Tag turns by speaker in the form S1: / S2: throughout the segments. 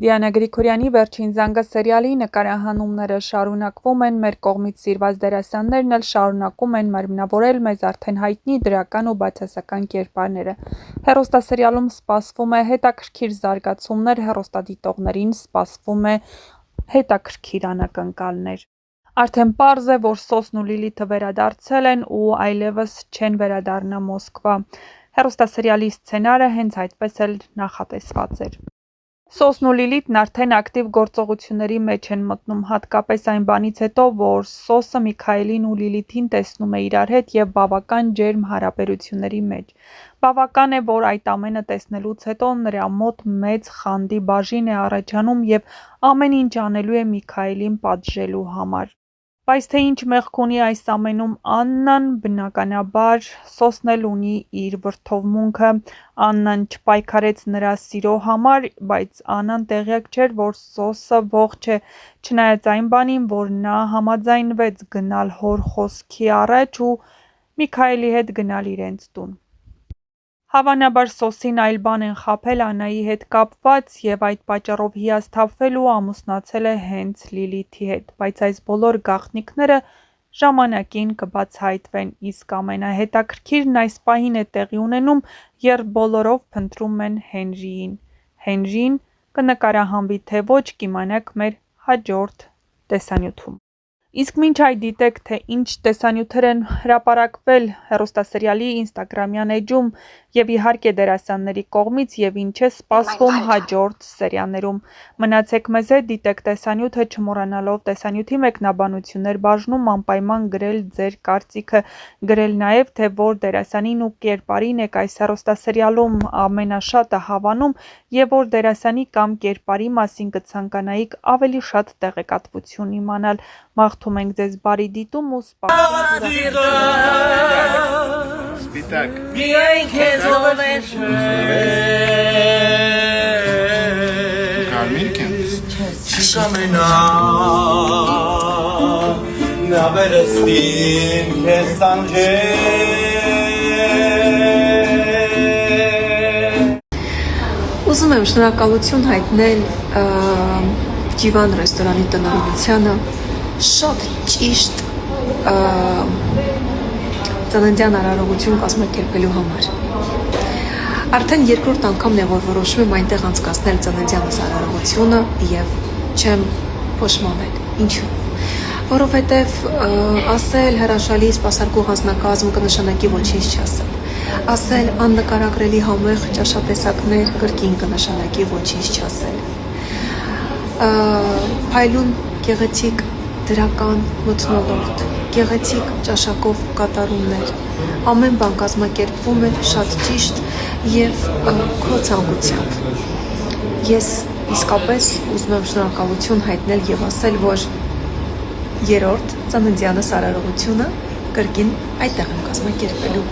S1: Դիանա Գրիգորյանի «Վերջին զանգը» սերիալի նկարահանումները շարունակվում են, մեր կողմից սիրված դերասաններն էլ շարունակում են մարմնավորել մեզ արդեն հայտնի դրական ու բացասական կերպարները։ Հեռուստասերիալում սպասվում է հետաքրքիր զարգացումներ, հեռուստադիտողներին սպասվում է հետաքրքիր անակնկալներ։ Արդեն պարզ է, որ Սոսն ու Լիլիթը վերադարձել են ու այլևս չեն վերադառնա Մոսկվա։ Հեռուստասերիալի սցենարը հենց այդպես էլ նախատեսված էր։ Սոսն ու Լիլիթն արդեն ակտիվ գործողությունների մեջ են մտնում, հատկապես այն բանից հետո, որ Սոսը Միքայելին ու Լիլիթին տեսնում է իրար հետ և բավական ջերմ հարաբերությունների մեջ։ Բավական է, որ այդ ամենը տեսնելուց հետո նրա մոտ մեծ խանդի բաժին է առաջանում և ամեն ինչ անելու է Միքայելին պատժելու համար։ Բայց թե ինչ մեղք ունի այս ամենում Աննան, բնականաբար Սոսն էլ ունի իր վրդովմունքը։ Աննան չպայքարեց նրա սիրո համար, բայց Աննան տեղյակ չէր, որ Սոսը ողջ է, չնայած այն բանին, որ նա համաձայնվեց գնալ հոր խոսքի առաջ ու Միքայելի հետ գնալ իրենց տուն։ Հավանաբար Սոսին այլ բան են խաբել Աննայի հետ կապված և այդ պատճառով հիասթափվել ու ամուսնացել է հենց Լիլիթի հետ, բայց այս բոլոր գաղտնիքները ժամանակին կբացահայտվեն, իսկ ամենահետաքրքիրն այս պահին է տեղի ունենում, երբ բոլորով փնտրում են Հենրիին։ Հենրին կնկարահանվի թե ոչ, կիմանաք մեր հաջորդ տեսանյութում։ Իսկ մինչ այդ դիտեք, թե ինչ տեսանյութեր են հրապարակվել հեռուստասերիալի ինստագրամյան էջում և իհարկե դերասանների կողմից և ինչ է սպասվում հաջորդ սերիաներում։ Մնացեք մեզ հետ, դիտեք տեսանյութը, չմոռանալով տեսանյութի մեկնաբանություններ բաժնում անպայման գրել ձեր կարծիքը, գրել նաև, թե որ դերասանին ու կերպարին եք այս հեռուստասերիալում ամենաշատը հավանում և որ դերասանի կամ կերպարի մասին կցանկանայիք ավելի շատ տեղեկատվություն իմանալ։ Մաղթում ենք ձեզ բարի դիտում ու
S2: Սպիտակ Միայն քեզով է Կարմիր կենս Չկամենա Նա վերստին քեզ
S3: Ուզում եմ շնորհակալություն հայտնել Ջիվան ռեստորանի տնօրինությանը շատ ճիշտ ծննդյան արարողություն կազմակերպելու համար։ Արդեն երկրորդ անգամն է, որ որոշում եմ այնտեղ անցկացնել ծննդյանս արարողությունը և չեմ փոշմանել։ Ինչու՞։ Որովհետև ասել հրաշալի սպասարկող անձնակազմ կնշանակի ոչինչ չասել։ Ասել աննկարագրելի համեղ ճաշատեսակներ կրկին կնշանակի ոչինչ չասել։ Փայլուն գեղեցիկ դրական մթնոլորտ, գեղեցիկ ճաշակով կատարումներ, ամեն բան կազմակերպվում է շատ ճիշտ և քո ցանկությամբ։ Ես իսկապես ուզում եմ շնորհակալություն հայտնել և ասել, որ երրորդ ծննդյանս արարողությունը կրկին այդտեղ եմ կազմակերպելու,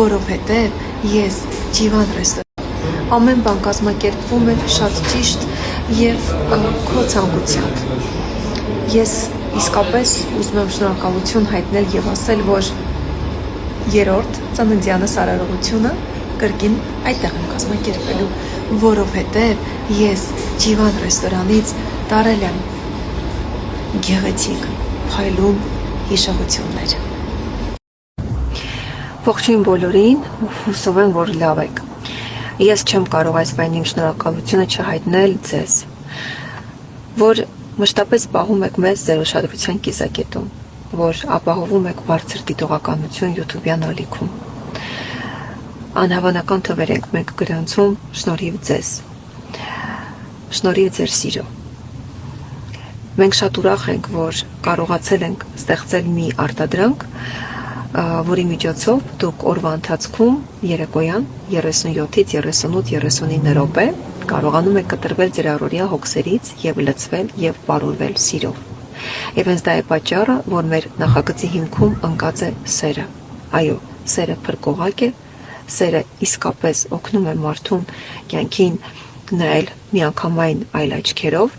S3: որովհետև ես Ջիվան ռեստորան ամեն բան կազմակերպվում է շատ ճիշտ և քո ցանկությամբ։ Ես իսկապես ուզում եմ շնորհակալություն հայտնել և ասել, որ երրորդ ծննդյանս արարողությունը կրկին այդտեղ եմ կազմակերպելու, որովհետև ես Ջիվան ռեստորանից տարել եմ գեղեցիկ, փայլուն հիշողություններ։ Ողջույն բոլորին, հուսով եմ, որ լավ եք։ Ես չեմ կարող այս բանի իմ շնորհակալությունը չհայտնել ձեզ, որ մշտապես պահում եք մեզ ձեր ուշադրության կիզակետում, որ ապահովում եք բարձր դիտողականություն YouTube-յան ալիքում։ Անհավանական թվեր ենք մենք գրանցում շնորհիվ ձեզ, շնորհիվ ձեր սիրո։ Մենք շատ ուրախ ենք, որ կարողացել ենք ստեղծել մի արտադրանք, որի միջոցով դուք օրվա ընթացքում երեկոյան 37-ից 38-39 րոպե կարողանում եք կտրվել ձեր առօրյա հոգսերից և լցվել և պարուրվել սիրով։ Եվ հենց դա է պատճառը, որ մեր նախագծի հիմքում ընկած է սերը։ Այո, սերը փրկողակ է, սերը իսկապես օգնում է մարդուն կյանքին նայել միանգամայն այլ աչքերով,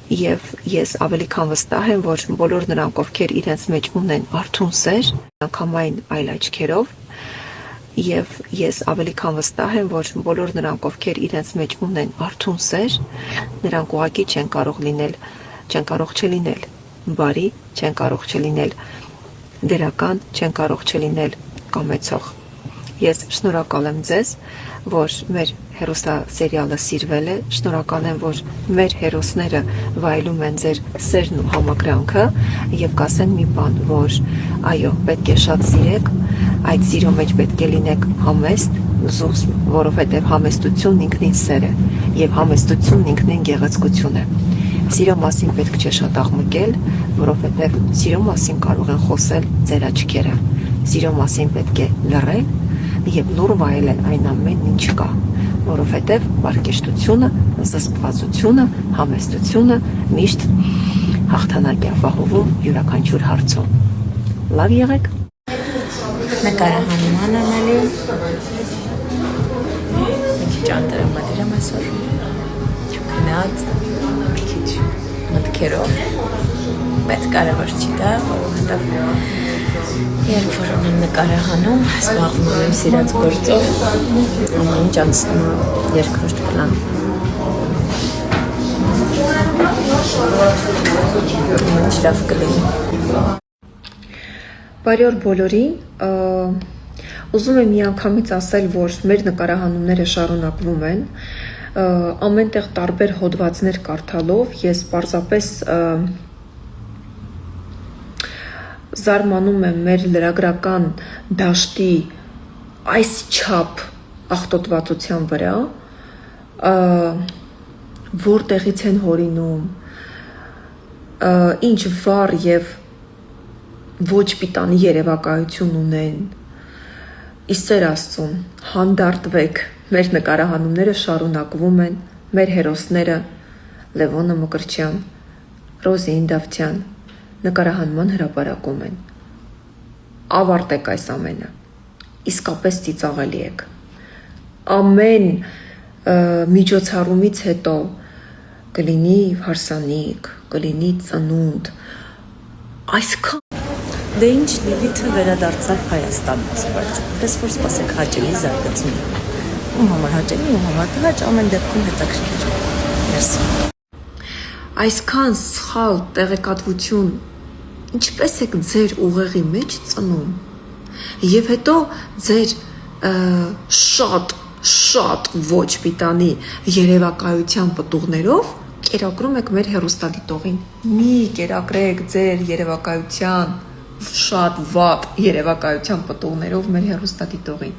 S3: և ես ավելի քան վստահ եմ, որ բոլոր նրանք, ովքեր իրենց մեջ ունեն արթուն սեր, միանգամայն այլ աչքերով, եւ ես ավելի քան վստահ եմ, որ բոլոր նրանք, ովքեր իրենց մեջ ունեն արթուն սեր, նրանք ուղղակի չեն կարող չլինել բարի, չեն կարող չլինել դրական, չեն կարող չլինել կամեցող։ Ես շնորհակալ եմ ձեզ, որ մեր հերոսասերիալը սիրվել է, շնորհակալ եմ, որ մեր հերոսները վայելում են ձեր սերն ու համակրանքը եւ կասեն մի բան, որ այո, պետք է շատ սիրեք, այդ սիրո մեջ պետք է լինեք համեստ, զուսպ, որովհետեւ համեստությունն ինքնին սեր է եւ համեստությունն ինքնին գեղեցկություն է։ Սիրո մասին պետք չէ շատ աղմկել, որովհետեւ սիրո մասին կարող են խոսել ձեր աչքերը։ Սիրո մասին պետք է լռել եւ լուր վայելել այն ամենն, ինչ կա, որովհետեւ պարկեշտությունը, զսպվածությունը, համեստությունը միշտ հաղթանակ է ապահովում յուրաքանչյուր հարցում։ Լավ եղեք։
S4: Նկարահանում անանալի մի քիչ անտրամադիրեմ այսօր չքնած մի քիչ մտքերով բայց կարևոր չի դա որովհետև երբ որ ունեմ նկարահանում զբաղվում եմ սիրած գործով ամեն ինչ անցնում երկրորդ պլան ինչ լավ կլինի
S3: Բարի օր բոլորին, ուզում եմ միանգամից ասել, որ մեր նկարահանումները շարունակվում են, ամենտեղ տարբեր հոդվածներ կարդալով ես պարզապես զարմանում եմ մեր լրագրական դաշտի այս չափ աղտոտվածության վրա, որտեղից են հորինում, ինչ վառ եւ ոչ պիտանի երևակայություն ունեն, իսեր Աստծուն, հանդարտվեք, մեր նկարահանումները շարունակվում են, մեր հերոսները Լևոնը Մկրտչյան, Ռոզի Ինդավթյան նկարահանման հրապարակում են, ավարտեք այս ամենը, իսկապես ծիծաղելի եք, ամեն միջոցառումից հետո կլինի հարսանիք, կլինի ծնունդ, այսքան
S4: Դե ինչ Լիլիթը վերադարձավ Հայաստան պես որ սպասեք հաճելի զարգացում ում համար հաճելի, ում համար տհաճ ամեն դեպքում հետաքրքիր Մերսի
S3: Այսքան սխալ տեղեկատվություն ինչպես եք ձեր ուղեղի մեջ ծնում եւ հետո ձեր շատ ոչ պիտանի երևակայության պտուղներով կերակրում եք մեր հեռուստադիտողին մի կերակրեք ձեր երևակայության շատ վատ երևակայության պտուղներով մեր հեռուստադիտողին,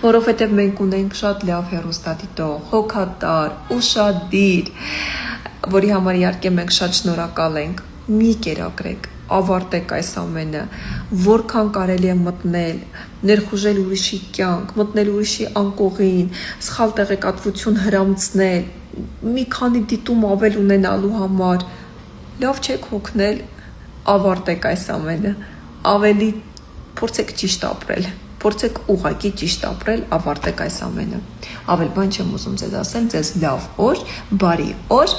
S3: որովհետև մենք ունենք շատ լավ հեռուստադիտող, հոգատար, ուշադիր, որի համար իհարկե մենք շատ շնորհակալ ենք, մի կերակրեք, ավարտեք այս ամենը, որքան կարելի է մտնել, ներխուժել ուրիշի կյանք, մտնել ուրիշի անկողին, սխալ տեղեկատվություն հրամցնել, մի քանի դիտում ավել ունենալու համար, լավ չեք հոգնել, ավարտեք այս ամենը, ավելի փորձեք ճիշտ ապրել, փորձեք ուղղակի ճիշտ ապրել, ավարտեք այս ամենը, ավել բան չեմ ուզում ձեզ ասել, ձեզ լավ օր, բարի օր,